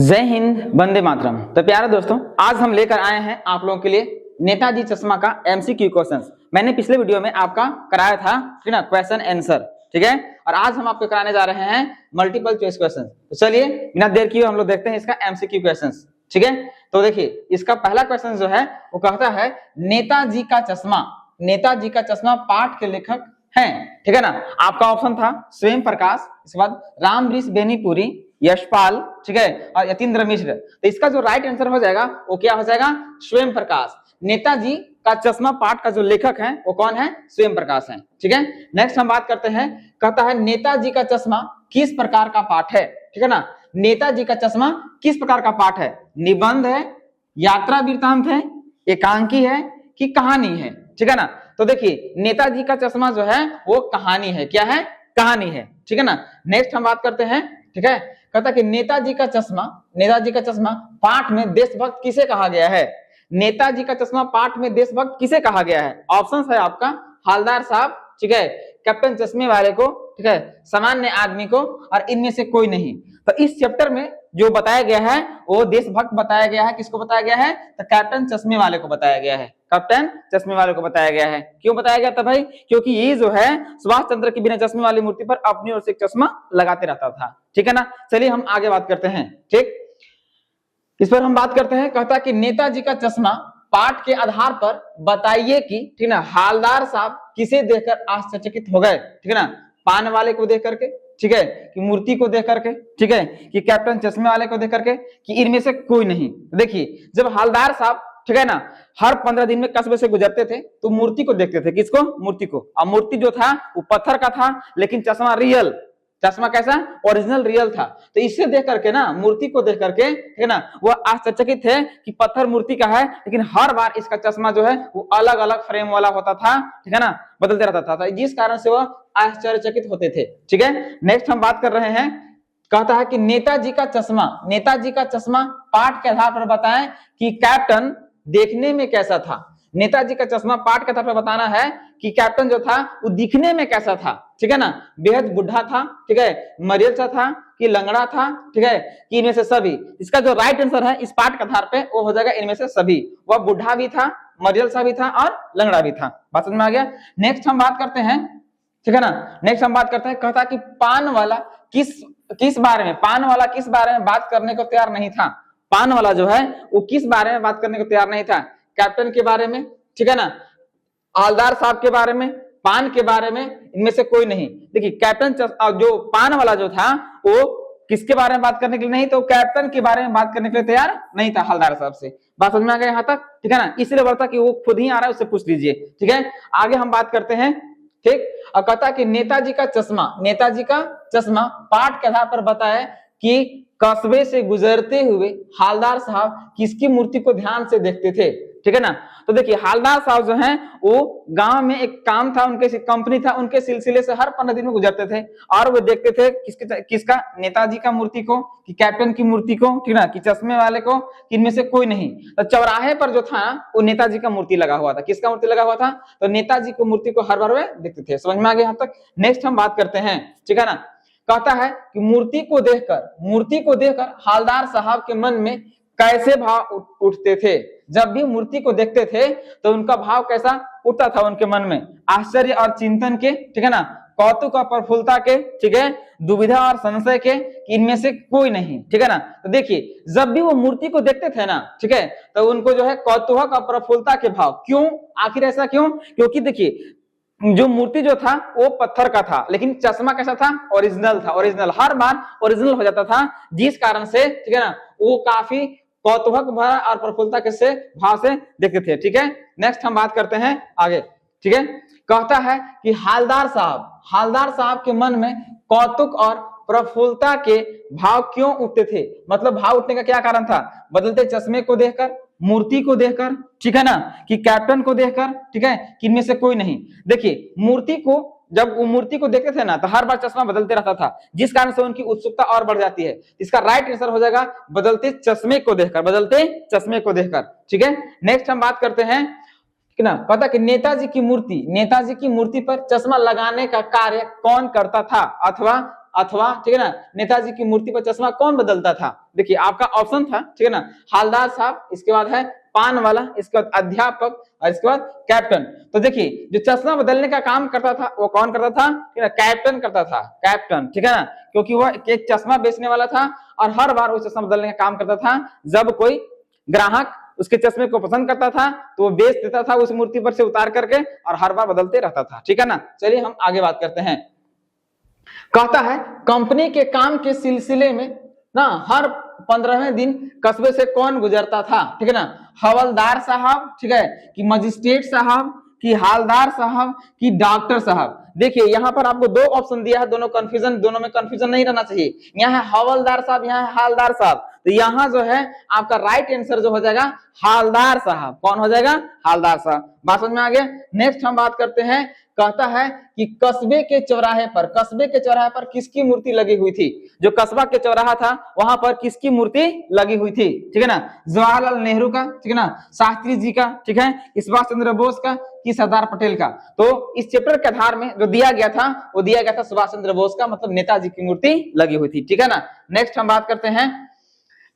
जय हिंद, वंदे मातरम। तो प्यारे दोस्तों, आज हम लेकर आए हैं आप लोगों के लिए नेताजी चश्मा का एमसीक्यू क्वेश्चंस। मैंने पिछले वीडियो में आपका कराया था, ठीक ना, क्वेश्चन आंसर, ठीक है। और आज हम आपको कराने जा रहे हैं मल्टीपल चॉइस क्वेश्चन। तो चलिए बिना देर किए हम लोग देखते हैं इसका एमसीक्यू क्वेश्चंस, ठीक है। तो देखिए इसका पहला क्वेश्चन जो है वो कहता है नेताजी का चश्मा, नेताजी का चश्मा पाठ के लेखक हैं, ठीक है ना। आपका ऑप्शन था स्वयं प्रकाश, इसके बाद रामवृष बेनीपुरी, यशपाल, ठीक है, और यतीन्द्र मिश्र। तो इसका जो राइट आंसर हो जाएगा वो क्या हो जाएगा? स्वयं प्रकाश। नेताजी का चश्मा पाठ का जो लेखक है वो कौन है? स्वयं प्रकाश है, ठीक है। नेक्स्ट हम बात करते हैं, कहता है नेताजी का चश्मा किस प्रकार का पाठ है, ठीक है ना। नेताजी का चश्मा किस प्रकार का पाठ है? निबंध है, यात्रा वृत्तांत है, एकांकी है कि कहानी है, ठीक है ना। तो देखिए नेताजी का चश्मा जो है वो कहानी है। क्या है? कहानी है, ठीक है ना। नेक्स्ट हम बात करते हैं, ठीक है। कहता कि नेताजी का चश्मा, नेताजी का चश्मा पाठ में देशभक्त किसे कहा गया है? नेताजी का चश्मा पाठ में देशभक्त किसे कहा गया है? ऑप्शन है आपका हवलदार साहब, ठीक है, कैप्टन चश्मे वाले को, ठीक है, सामान्य आदमी को, और इनमें से कोई नहीं। तो इस चैप्टर में जो बताया गया है वो देशभक्त बताया गया है। किसको बताया गया है? तो कैप्टन चश्मे वाले को बताया गया है। कैप्टन चश्मे वाले को बताया गया है। क्यों बताया गया था भाई? क्योंकि ये जो है सुभाष चंद्र की बिना चश्मे वाली मूर्ति पर अपनी ओर से एक चश्मा लगाते रहता था, ठीक है ना। चलिए हम आगे बात करते हैं, ठीक। इस पर हम बात करते हैं, कहता कि नेताजी का चश्मा पाठ के आधार पर बताइए कि, ठीक ना, हवलदार साहब किसे देखकर आश्चर्यचकित हो गए, ठीक है ना। पान वाले को देख करके, ठीक है, कि मूर्ति को देख करके, ठीक है, कि कैप्टन चश्मे वाले को देख करके, कि इनमें से कोई नहीं। देखिए जब हवलदार साहब, ठीक है ना, हर 15 दिन में कस्बे से गुजरते थे तो मूर्ति को देखते थे। किसको? मूर्ति को। और मूर्ति जो था वो पत्थर का था, लेकिन चश्मा रियल, चश्मा कैसा? ओरिजिनल, रियल था। तो इसे देख करके ना, मूर्ति को देख करके, ठीक है ना, वो आश्चर्यचकित थे कि पत्थर मूर्ति का है, लेकिन हर बार इसका चश्मा जो है वो अलग अलग फ्रेम वाला होता था, ठीक है ना, बदलते रहता था, जिस कारण से वह आश्चर्यचकित होते थे, ठीक है। नेक्स्ट हम बात कर रहे हैं, कहता है कि नेताजी का चश्मा, नेताजी का चश्मा पाठ के आधार पर बताएं कि कैप्टन देखने में कैसा था। नेताजी का चश्मा पाठ के आधार पर बताना है कि कैप्टन जो था वो दिखने में कैसा था, ठीक है ना। बेहद बुढ़ा था, ठीक है, मरियल सा था कि लंगड़ा था, ठीक है, कि इनमें से सभी। इसका जो राइट आंसर है इस पाठ के आधार पे वो हो जाएगा इनमें से सभी। वह बुढ़ा भी था, मरियल सा भी था और लंगड़ा भी था। बात समझ में आ गया। नेक्स्ट हम बात करते हैं, ठीक है ना। नेक्स्ट हम बात करते हैं, कहता कि पान वाला किस बारे में, पान वाला किस बारे में बात करने को तैयार नहीं था? पान वाला जो है वो किस बारे में बात करने को तैयार नहीं था? कैप्टन के बारे में, ठीक है ना, हवलदार साहब के बारे में, पान के बारे में, इनमें से कोई नहीं। देखिए कैप्टन जो पान वाला जो था वो किसके बारे में बात करने के लिए नहीं, तो कैप्टन के बारे में बात करने के लिए तैयार नहीं था हवलदार साहब से। बात समझ में आ गया यहाँ तक, ठीक है ना। इसलिए बोलता कि वो खुद ही आ रहा है, उससे पूछ लीजिए, ठीक है। आगे हम बात करते हैं, ठीक। और कहता कि नेताजी का चश्मा, नेताजी का चश्मा पाठ के आधार पर बताए कि कस्बे से गुजरते हुए हवलदार साहब किसकी मूर्ति को ध्यान से देखते थे, ठीक है ना। तो देखिए हवलदार साहब जो हैं वो गांव में एक काम था, उनके कंपनी था, उनके सिलसिले से हर 15 दिन में गुजरते थे और वो देखते थे किसका? नेताजी का मूर्ति को, कि कैप्टन की मूर्ति को, ठीक ना, कि चश्मे वाले को, कि इनमें से कोई नहीं। तो चौराहे पर जो था वो नेताजी का मूर्ति लगा हुआ था। किसका मूर्ति लगा हुआ था? तो नेताजी को मूर्ति को हर बार वे देखते थे। समझ में आ गया यहाँ तक। नेक्स्ट हम बात करते हैं, ठीक है ना। कहता है कि मूर्ति को देखकर हवलदार साहब के मन में कैसे भाव उठते थे? जब भी मूर्ति को देखते थे तो उनका भाव कैसा उठता था उनके मन में? आश्चर्य और चिंतन के, ठीक है ना, कौतुक और प्रफुल्लता के, ठीक है, दुविधा और संशय के, कि इनमें से कोई नहीं, ठीक है ना। तो देखिए जब भी वो मूर्ति को देखते थे ना, ठीक है, तो उनको जो है कौतूहक और प्रफुल्लता के भाव। क्यों? आखिर ऐसा क्यों? क्योंकि देखिए जो मूर्ति जो था वो पत्थर का था, लेकिन चश्मा कैसा था? ओरिजिनल था। ओरिजिनल हर बार ओरिजिनल हो जाता था, जिस कारण से, ठीक है ना, वो काफी कौतूहक भरा और प्रफुल्लता के से भाव से देखते थे, ठीक है। नेक्स्ट हम बात करते हैं आगे, ठीक है। कहता है कि हवलदार साहब के मन में कौतुक और प्रफुल्लता के भाव क्यों उठते थे? मतलब भाव उठने का क्या कारण था? बदलते चश्मे को देखकर, मूर्ति को देखकर, ठीक है ना, कि कैप्टन को देखकर, ठीक है, कि इनमें से कोई नहीं। देखिए मूर्ति को, जब वो मूर्ति को देखते थे ना तो हर बार चश्मा बदलते रहता था, जिस कारण से उनकी उत्सुकता और बढ़ जाती है। इसका राइट आंसर हो जाएगा बदलते चश्मे को देखकर, बदलते चश्मे को देखकर, ठीक है। नेक्स्ट हम बात करते हैं, ठीक ना। पता कि नेताजी की मूर्ति पर चश्मा लगाने का कार्य कौन करता था अथवा अथवा, ठीक है ना, नेताजी की मूर्ति पर चश्मा कौन बदलता था? देखिए आपका ऑप्शन था, ठीक है ना, हवलदार साहब, इसके बाद है पान वाला, इसके बाद अध्यापक और इसके बाद कैप्टन। तो देखिए जो चश्मा बदलने का काम करता था वो कौन करता था? कैप्टन करता था, कैप्टन, ठीक है ना, क्योंकि वह एक चश्मा बेचने वाला था और हर बार वो चश्मा बदलने का काम करता था। जब कोई ग्राहक उसके चश्मे को पसंद करता था तो वो बेच देता था उस मूर्ति पर से उतार करके और हर बार बदलते रहता था, ठीक है ना। चलिए हम आगे बात करते हैं। कहता है कंपनी के काम के सिलसिले में ना हर 15वें दिन कस्बे से कौन गुजरता था? ठीक है ना, हवलदार साहब, ठीक है, कि मजिस्ट्रेट साहब, कि हालदार साहब, कि डॉक्टर साहब। देखिए यहाँ पर आपको दो ऑप्शन दिया है, दोनों में कंफ्यूजन नहीं रहना चाहिए। यहाँ है हवलदार साहब, यहाँ है हालदार साहब, तो यहाँ जो है आपका राइट आंसर जो हो जाएगा हालदार साहब। कौन हो जाएगा? हालदार साहब। बात समझ में आ गया। नेक्स्ट हम बात करते हैं। कहता है कि कस्बे के चौराहे पर किसकी मूर्ति लगी हुई थी? जो कस्बा के चौराहा था वहां पर किसकी मूर्ति लगी हुई थी? ठीक है ना, जवाहरलाल नेहरू का, ठीक है ना, शास्त्री जी का, ठीक है, सुभाष चंद्र बोस का, कि सरदार पटेल का? तो इस चैप्टर के आधार में जो दिया गया था वो दिया गया था सुभाष चंद्र बोस का, मतलब नेताजी की मूर्ति लगी हुई थी, ठीक है ना। नेक्स्ट हम बात करते हैं।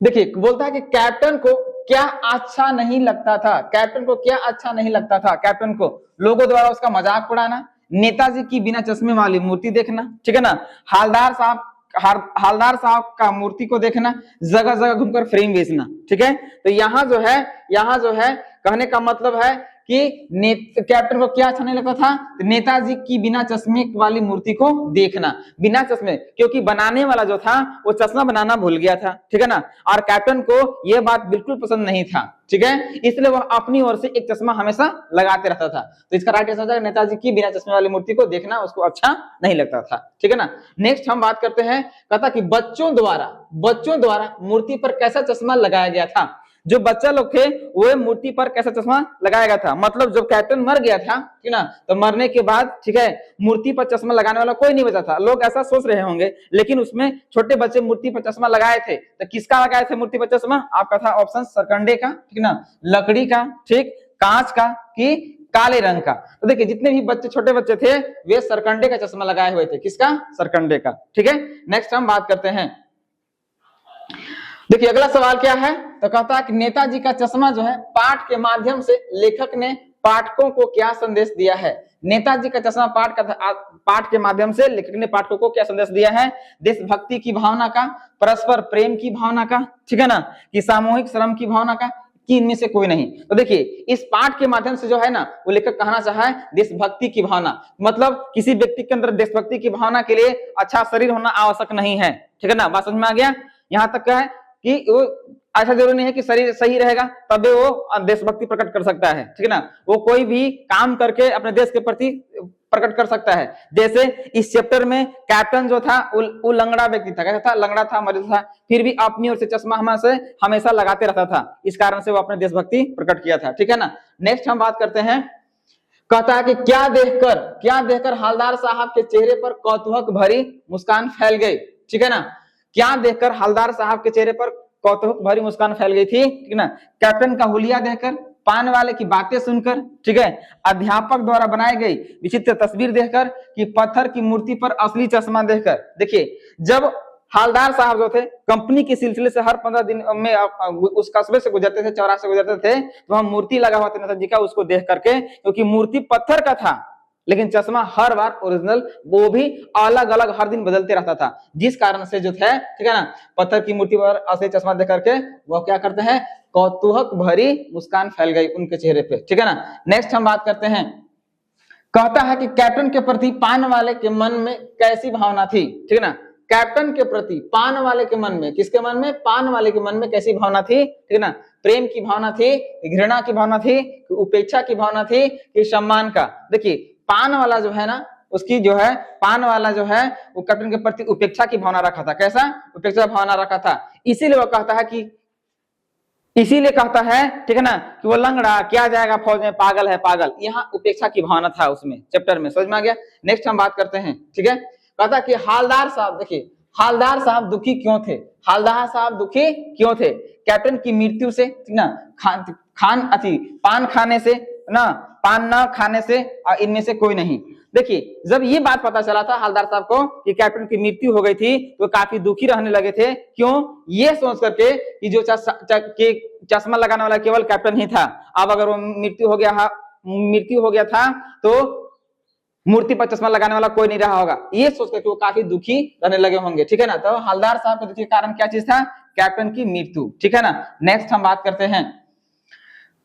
देखिए बोलता है कि कैप्टन को क्या अच्छा नहीं लगता था? कैप्टन को क्या अच्छा नहीं लगता था? कैप्टन को लोगों द्वारा उसका मजाक उड़ाना, नेताजी की बिना चश्मे वाली मूर्ति देखना, ठीक है ना, हालदार साहब का मूर्ति को देखना, जगह जगह घूमकर फ्रेम बेचना, ठीक है। तो यहाँ जो है कहने का मतलब है कि कैप्टन को क्या अच्छा नहीं लगता था? नेताजी की बिना चश्मे वाली मूर्ति को देखना, बिना चश्मे, क्योंकि बनाने वाला जो था वो चश्मा बनाना भूल गया था, ठीक है ना, और कैप्टन को यह बात बिल्कुल पसंद नहीं था, ठीक है, इसलिए वह अपनी ओर से एक चश्मा हमेशा लगाते रहता था। तो इसका राइट आंसर है नेताजी की बिना चश्मे वाली मूर्ति को देखना उसको अच्छा नहीं लगता था, ठीक है ना। नेक्स्ट हम बात करते हैं। कहता कि बच्चों द्वारा मूर्ति पर कैसा चश्मा लगाया गया था? जो बच्चा लोग थे वो मूर्ति पर कैसा चश्मा लगाया गया था? मतलब जब कैप्टन मर गया था, ठीक ना, तो मरने के बाद, ठीक है, मूर्ति पर चश्मा लगाने वाला कोई नहीं बचा था। लोग ऐसा सोच रहे होंगे, लेकिन उसमें छोटे बच्चे मूर्ति पर चश्मा लगाए थे। तो किसका लगाए थे मूर्ति पर चश्मा? आपका था ऑप्शन सरकंडे का, ठीक ना, लकड़ी का, ठीक, कांच का, कि काले रंग का। तो देखिए जितने भी बच्चे, छोटे बच्चे थे वे सरकंडे का चश्मा लगाए हुए थे। किसका? सरकंडे का, ठीक है। नेक्स्ट हम बात करते हैं। देखिए अगला सवाल क्या है? तो कहता है कि नेताजी का चश्मा जो है पाठ के माध्यम से लेखक ने पाठकों को क्या संदेश दिया है? नेताजी का चश्मा पाठ के माध्यम से लेखक ने पाठकों को क्या संदेश दिया है? देशभक्ति की भावना का, परस्पर प्रेम की भावना का, ठीक है ना, कि सामूहिक श्रम की भावना का, कि इनमें से कोई नहीं? तो देखिए इस पाठ के माध्यम से जो है ना वो लेखक कहना चाहा है देशभक्ति की भावना, मतलब किसी व्यक्ति के अंदर देशभक्ति की भावना के लिए अच्छा शरीर होना आवश्यक नहीं है, ठीक है ना। बात समझ में आ गया। यहाँ तक का है कि वो ऐसा जरूरी नहीं है कि शरीर सही रहेगा तब वो देशभक्ति प्रकट कर सकता है, ठीक है ना, वो कोई भी काम करके अपने देश के प्रति प्रकट कर सकता है। जैसे इस चैप्टर में कैप्टन जो था वो लंगड़ा व्यक्ति था, कैसा था? लंगड़ा था, मरीज था, फिर भी अपनी ओर से चश्मा हमेशा लगाते रहता था, इस कारण से वो अपने देशभक्ति प्रकट किया था, ठीक है ना। नेक्स्ट हम बात करते हैं। कहता है कि क्या देखकर हालदार साहब के चेहरे पर कौतूहक भरी मुस्कान फैल गई, ठीक है ना। क्या देखकर हालदार साहब के चेहरे पर कौतूहक भरी मुस्कान फैल गई थी, ठीक है ना। कैप्टन का हुलिया देखकर, पान वाले की बातें सुनकर, ठीक है, अध्यापक द्वारा बनाई गई विचित्र तस्वीर देखकर, कि पत्थर की मूर्ति पर असली चश्मा देखकर। देखिए जब हालदार साहब जो थे कंपनी के सिलसिले से हर 15 दिन में उस कस्बे से गुजरते थे, चौराहे से गुजरते थे, तो वहां मूर्ति लगा हुआ था नेताजी का, उसको देख करके, क्योंकि मूर्ति पत्थर का था लेकिन चश्मा हर बार ओरिजिनल, वो भी अलग अलग हर दिन बदलते रहता था, जिस कारण से जो थे, ठीक है ना, पत्थर की मूर्ति पर असली चश्मा देख करके वो क्या करते हैं? कौतूहक भरी मुस्कान फैल गई उनके चेहरे पे, ठीक है ना। नेक्स्ट हम बात करते हैं। कहता है कि कैप्टन के प्रति पान वाले के मन में कैसी भावना थी, ठीक है ना। कैप्टन के प्रति पान वाले के मन में, किसके मन में? पान वाले के मन में कैसी भावना थी, ठीक है ना। प्रेम की भावना थी, घृणा की भावना थी, उपेक्षा की भावना थी, कि सम्मान का? देखिए पान वाला जो है ना, उसकी जो है पान वाला जो है वो कैप्टन के प्रति उपेक्षा की भावना रखा था। कैसा? उपेक्षा भावना रखा था। इसीलिए वो कहता है कि, इसीलिए कहता है, ठीक है ना, कि वो लंगड़ा क्या जाएगा फौज में, पागल है पागल। यहाँ उपेक्षा की भावना था उसमें, चैप्टर में, समझ में आ गया। नेक्स्ट हम बात करते हैं, ठीक है। कहता कि हालदार साहब, देखिए हालदार साहब दुखी क्यों थे? हालदार साहब दुखी क्यों थे? कैप्टन की मृत्यु से, ठीक ना, पान खाने से ना पान न खाने से इनमें से कोई नहीं। देखिए जब ये बात पता चला था हवलदार साहब को कि कैप्टन की मृत्यु हो गई थी तो काफी दुखी रहने लगे थे। क्यों? ये सोच करके कि जो चश्मा लगाने वाला केवल कैप्टन ही था, अब अगर वो मृत्यु हो गया था तो मूर्ति पर चश्मा लगाने वाला कोई नहीं रहा होगा, ये सोच करके वो काफी दुखी रहने लगे होंगे। ठीक है ना। तो हवलदार साहब के दुखी कारण क्या चीज था? कैप्टन की मृत्यु। ठीक है ना। नेक्स्ट हम बात करते हैं,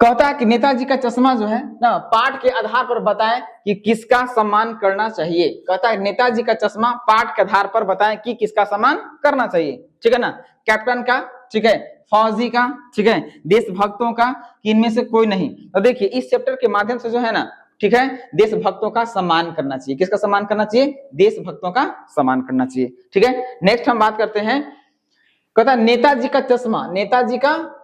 कहता है कि नेताजी का चश्मा जो है ना पाठ के आधार पर बताएं कि किसका सम्मान करना चाहिए। कहता है नेताजी का चश्मा पाठ के आधार पर बताएं कि किसका सम्मान करना चाहिए। ठीक है ना। कैप्टन का, ठीक है, फौजी का, ठीक है, देशभक्तों का, कि इनमें से कोई नहीं। तो देखिए इस चैप्टर के माध्यम से जो है ना, ठीक है, देशभक्तों का सम्मान करना चाहिए। किसका सम्मान करना चाहिए? देशभक्तों का सम्मान करना चाहिए। ठीक है। नेक्स्ट हम बात करते हैं, कहता है नेताजी का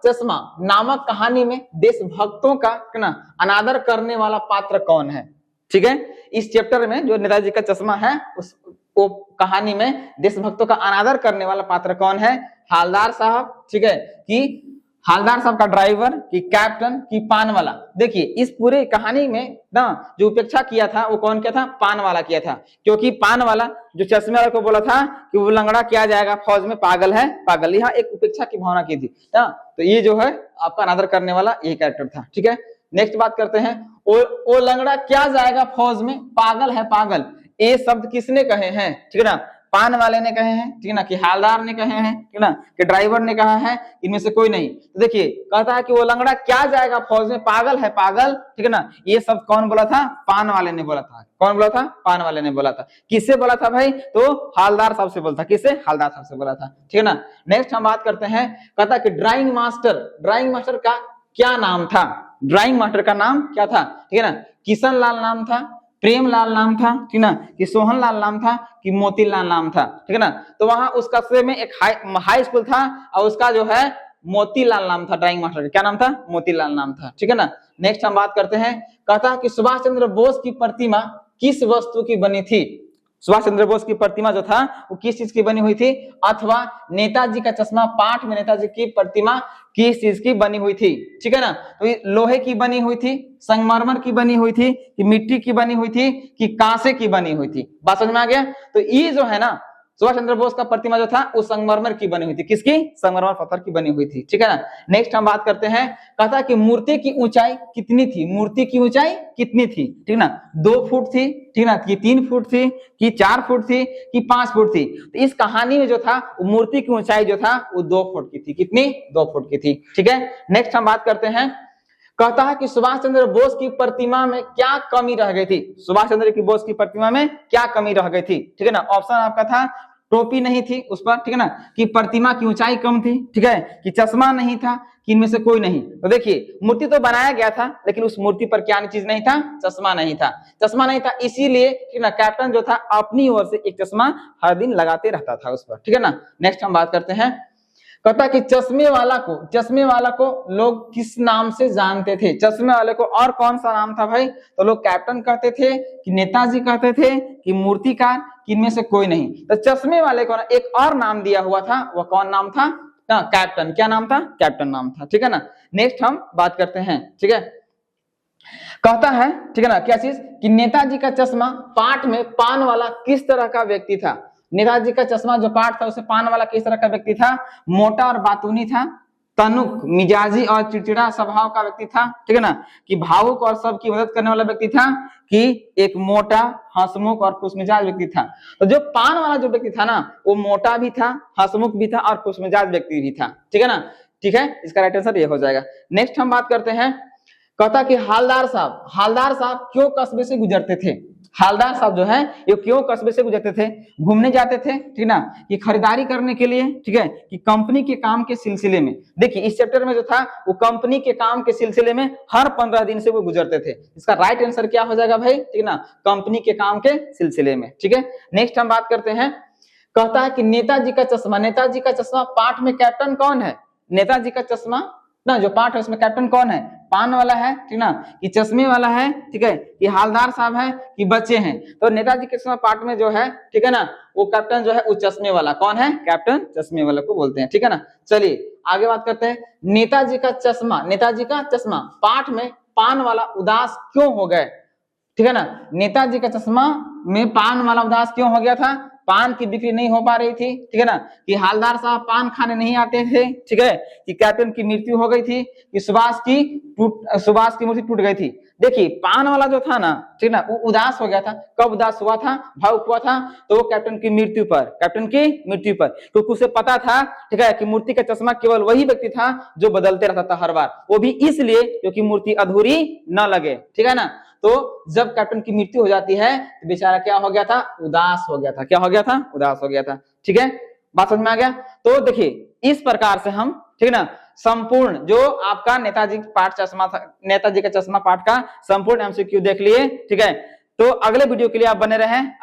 चश्मा नामक कहानी में देशभक्तों का ना अनादर करने वाला पात्र कौन है? ठीक है। इस चैप्टर में जो नेताजी का चश्मा है उस वो कहानी में देशभक्तों का अनादर करने वाला पात्र कौन है? हवलदार साहब, ठीक है, कि हवलदार साहब का ड्राइवर, कि कैप्टन, कि पान वाला। देखिए इस पूरे कहानी में ना जो उपेक्षा किया था वो कौन किया था? पान वाला किया था। क्योंकि पान वाला जो चश्मे वाले को बोला था कि वो लंगड़ा क्या जाएगा फौज में, पागल है पागल, यहाँ एक उपेक्षा की भावना की थी ना। तो ये जो है आपका अनादर करने वाला ये कैरेक्टर था। ठीक है। नेक्स्ट बात करते हैं, वो लंगड़ा क्या जाएगा फौज में, पागल है पागल, ये शब्द किसने कहे हैं? ठीक है ना। पान वाले ने कहे हैं, ठीक है ना, कि हवलदार ने कहे हैं, ठीक है ना, कि ड्राइवर ने कहा है, इनमें से कोई नहीं। तो देखिए कहता है कि वो लंगड़ा क्या जाएगा फौज में, पागल है पागल, ठीक है ना। ये शब्द कौन बोला था? पान वाले ने बोला था। कौन बोला था? पान वाले ने बोला था। किससे बोला था भाई? तो हवलदार साहब से बोला था। किससे? हवलदार साहब से बोला था। ठीक है ना। नेक्स्ट हम बात करते हैं, कहता है कि ड्राइंग मास्टर का क्या नाम था? ड्राइंग मास्टर का नाम क्या था? ठीक है ना। किशन लाल नाम था, प्रेमलाल नाम था, ठीक ना, कि सोहन लाल नाम था, कि मोतीलाल नाम था। ठीक है ना। तो वहां उस कस्बे में एक हाई स्कूल था और उसका जो है मोतीलाल नाम था। ड्राइंग मास्टर का क्या नाम था? मोतीलाल नाम था। ठीक है ना। नेक्स्ट हम बात करते हैं, कहता है कि सुभाष चंद्र बोस की प्रतिमा किस वस्तु की बनी थी? सुभाष चंद्र बोस की प्रतिमा जो था वो किस चीज की बनी हुई थी? अथवा नेताजी का चश्मा पाठ में नेताजी की प्रतिमा किस चीज की बनी हुई थी? ठीक है ना। तो ये लोहे की बनी हुई थी, संगमरमर की बनी हुई थी, कि मिट्टी की बनी हुई थी, कि कांसे की बनी हुई थी? बात समझ में आ गया। तो ये जो है ना सुभाष चंद्र बोस का प्रतिमा जो था वो संगमरमर की बनी हुई थी। किसकी? संगमरमर पत्थर की बनी हुई थी। ठीक है ना। नेक्स्ट हम बात करते हैं, कहता है कि मूर्ति की ऊंचाई कितनी थी? मूर्ति की ऊंचाई कितनी थी? ठीक ना। 2 फुट थी, ठीक ना, कि 3 फुट थी, कि 4 फुट थी, कि 5 फुट थी? तो इस कहानी में जो था वो मूर्ति की ऊंचाई जो था वो 2 फुट की थी। कितनी? 2 फुट की थी। ठीक है। नेक्स्ट हम बात करते हैं, कहता है कि सुभाष चंद्र बोस की प्रतिमा में क्या कमी रह गई थी? सुभाष चंद्र बोस की प्रतिमा में क्या कमी रह गई थी? ठीक है ना। ऑप्शन आपका था टोपी नहीं थी उस पर, ठीक है ना, कि प्रतिमा की ऊंचाई कम थी, ठीक है, कि चश्मा नहीं था, कि इनमें से कोई नहीं। तो देखिए मूर्ति तो बनाया गया था लेकिन उस मूर्ति पर क्या चीज नहीं था? चश्मा नहीं था। चश्मा नहीं था इसीलिए, ठीक ना, कैप्टन जो था अपनी ओर से एक चश्मा हर दिन लगाते रहता था उस पर। ठीक है ना। नेक्स्ट हम बात करते हैं, कहता कि चश्मे वाला को लोग किस नाम से जानते थे? चश्मे वाले को और कौन सा नाम था भाई? तो लोग कैप्टन कहते थे, कि नेताजी कहते थे, कि मूर्तिकार, कि इनमें से कोई नहीं। तो चश्मे वाले को एक और नाम दिया हुआ था, वह कौन नाम था? कैप्टन। क्या नाम था? कैप्टन नाम था। ठीक है ना। नेक्स्ट हम बात करते हैं, ठीक है, कहता है, ठीक है ना, क्या चीज? कि नेताजी का चश्मा पाठ में पान वाला किस तरह का व्यक्ति था? नेताजी का चश्मा जो पाठ था उसे पान वाला किस तरह का व्यक्ति था? मोटा और बातूनी था, तनुक, मिजाजी और चिड़चिड़ा स्वभाव का व्यक्ति था, ठीक है ना, कि भावुक और सबकी मदद करने वाला व्यक्ति था, कि एक मोटा, हंसमुख और खुशमिजाज व्यक्ति था? तो जो पान वाला जो व्यक्ति था ना वो मोटा भी था, हंसमुख भी था और खुशमिजाज व्यक्ति भी था। ठीक है ना। ठीक है, इसका राइट आंसर ये हो जाएगा। नेक्स्ट हम बात करते हैं, कहता कि हवलदार साहब क्यों कस्बे से गुजरते थे? हवलदार साहब जो है ये क्यों कस्बे से गुजरते थे? घूमने जाते थे, ठीक ना, कि खरीदारी करने के लिए, ठीक है, कि कंपनी के काम के सिलसिले में। देखिए इस चैप्टर में जो था वो कंपनी के काम के सिलसिले में हर 15 दिन से वो गुजरते थे। इसका राइट आंसर क्या हो जाएगा भाई? ठीक ना, कंपनी के काम के सिलसिले में। ठीक है। नेक्स्ट हम बात करते हैं, कहता है कि नेताजी का चश्मा पाठ में कैप्टन कौन है? नेताजी का चश्मा ना जो पाठ है उसमें कैप्टन कौन है? पान वाला है, ठीक ना, कि चश्मे वाला है, ठीक है, कि हवलदार साहब है, कि बच्चे हैं? तो नेताजी के चश्मा पाठ में जो है, ठीक है ना, वो कैप्टन जो है वो चश्मे वाला। कौन है? कैप्टन चश्मे वाला को बोलते हैं। ठीक है ना। चलिए आगे बात करते हैं, नेताजी का चश्मा पाठ में पान वाला उदास क्यों हो गए, ठीक है ना। नेताजी का चश्मा में पान वाला उदास क्यों हो गया था, पान की बिक्री नहीं हो पा रही थी, ठीक है ना, कि हालदार साहब पान खाने नहीं आते थे, ठीक है, कि कैप्टन की मृत्यु हो गई थी, कि सुभाष की मूर्ति टूट गई थी। देखिए पान वाला जो था ना, ठीक है ना, वो उदास हो गया था। कब उदास हुआ था, भावुक हुआ था, तो वो कैप्टन की मृत्यु पर, क्योंकि उसे पता था, ठीक है, कि मूर्ति का चश्मा केवल वही व्यक्ति था जो बदलते रहता था हर बार, वो भी इसलिए क्योंकि मूर्ति अधूरी न लगे, ठीक है ना। तो जब कैप्टन की मृत्यु हो जाती है तो बेचारा क्या हो गया था, उदास हो गया था। क्या हो गया था, उदास हो गया था, ठीक है, बात समझ में आ गया। तो देखिए इस प्रकार से हम, ठीक है ना, संपूर्ण जो आपका नेताजी पाठ चश्मा था, नेताजी का चश्मा पाठ का संपूर्ण एमसीक्यू देख लिए, ठीक है। तो अगले वीडियो के लिए आप बने रहें।